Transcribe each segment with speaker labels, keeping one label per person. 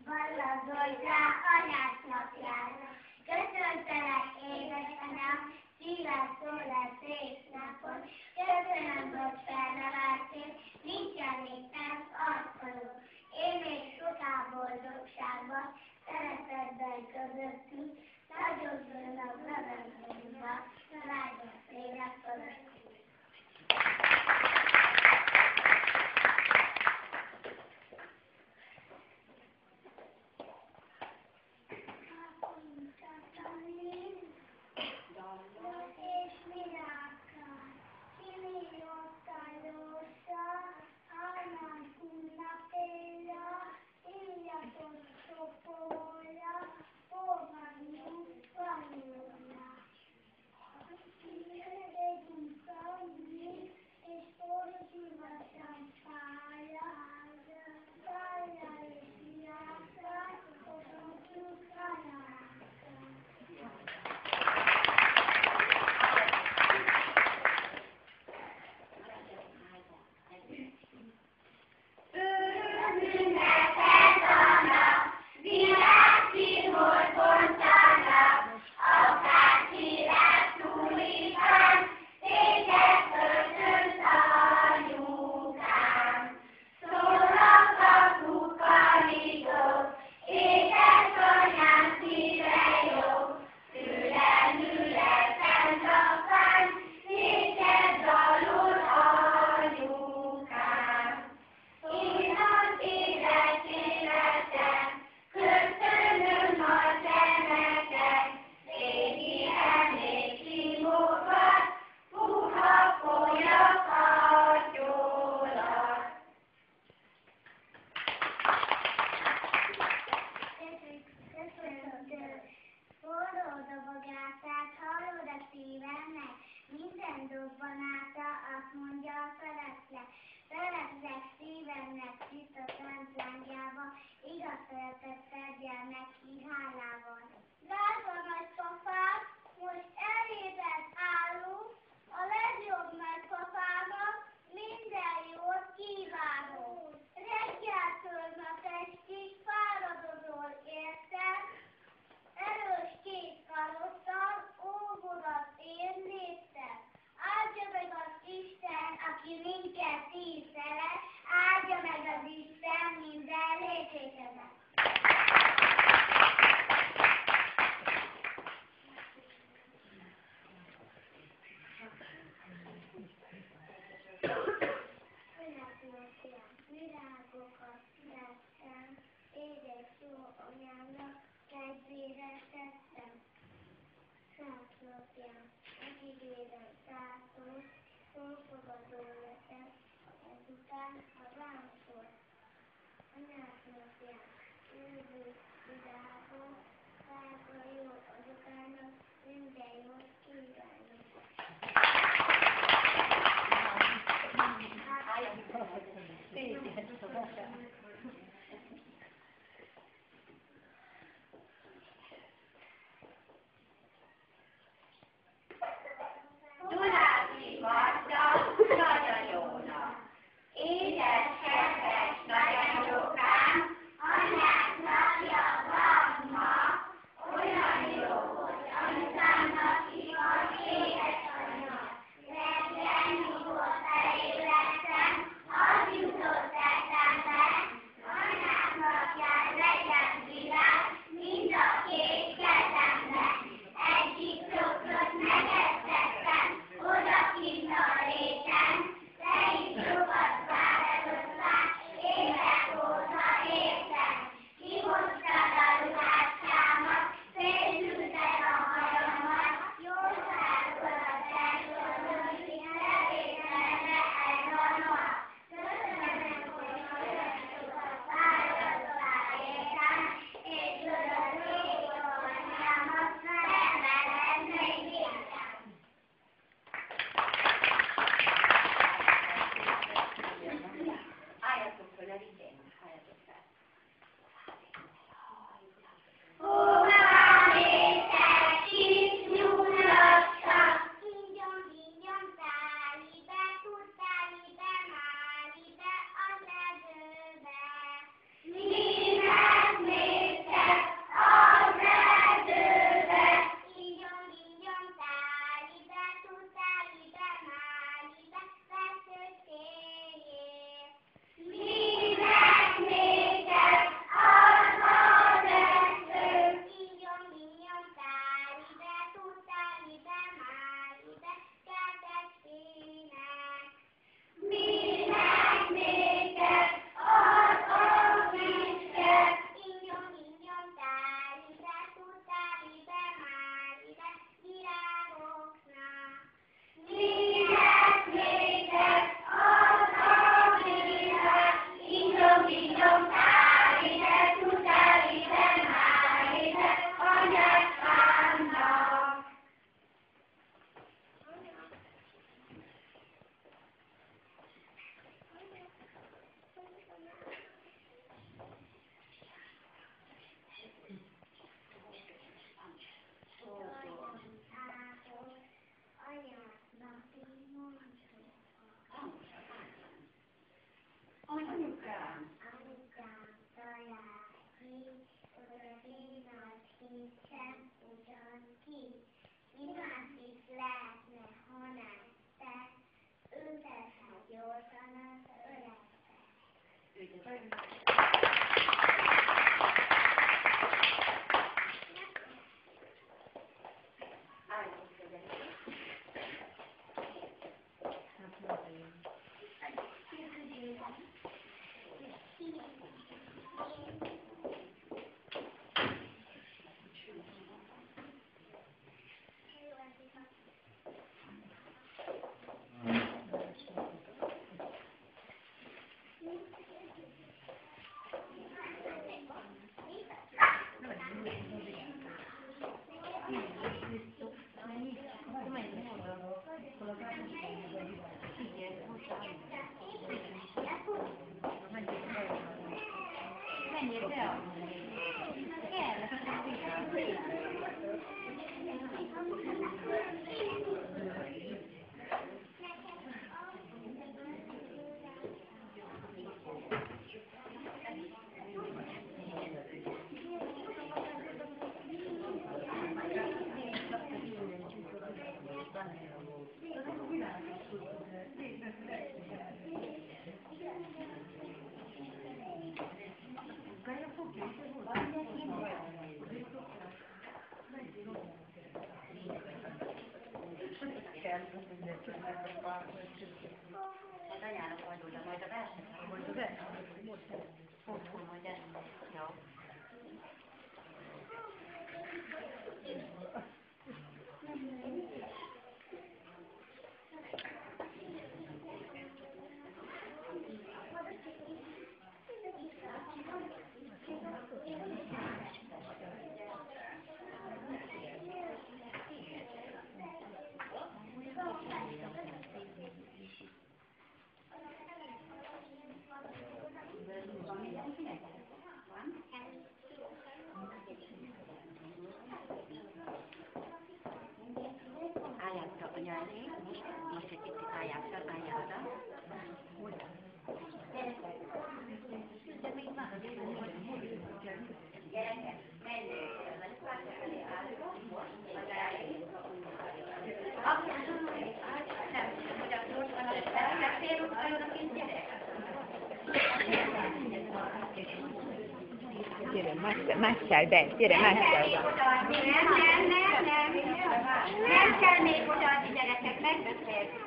Speaker 1: balladozz rá anyád napjára. Köszöntelek, édesanyám, szívem szól-e szép napon. Köszönöm, hogy felneveltél, nincsen még nem arcoló. Én még soká boldogságban, szeretetben közöttünk, nagyobbnak örömünkben, családban szélek fölött. egyik sem ugyan ki. Mi másik lehetne, hanem te, ültethess gyorsan az öregbe.
Speaker 2: Az anyának majd oda, majd a versenyre. Majd a versenyre. Otthon majd ezt. Jó. Álljátok a nyelvé, most egy kicsit álljátok, álljátok. De még van. Gyerekek, menjünk.
Speaker 3: Gyere, másszál be, gyere, másszál be.
Speaker 1: Nem kell még odaadni, gyerekek, megbeszéltük.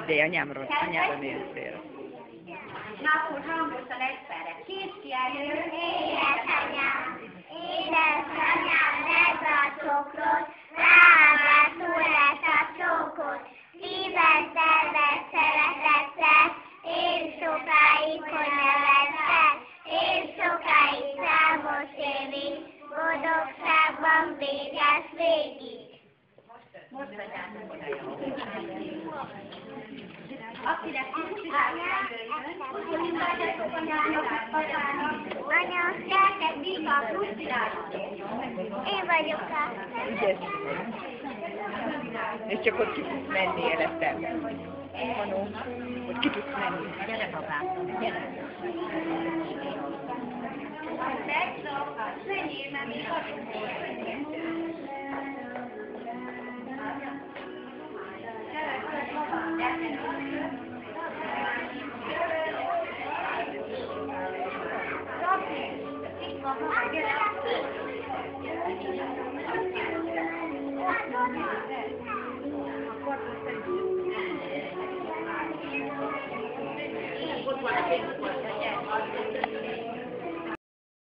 Speaker 3: Ide, anyámról nézzél.
Speaker 1: Na, akkor hangosan egyszerre. Két kiálljon. Édesanyám, édesanyám, vedd a cukrot, ráadád túl lesz a csókot. Szíved terved szeretettel, én sokáig, hogy nevettel, én sokáig, számos évig, boldogságban véges végig.
Speaker 2: Most adjátok oda, jó?
Speaker 1: Akinek anya, gyertek, Vika, én vagyok a...
Speaker 3: Ügyes. És csak ott ki tudsz menni életem. Manó, ott ki tudsz menni.
Speaker 2: Gyere, papám. Gyere.
Speaker 1: Menjél, mert még
Speaker 2: Ott van a pénz,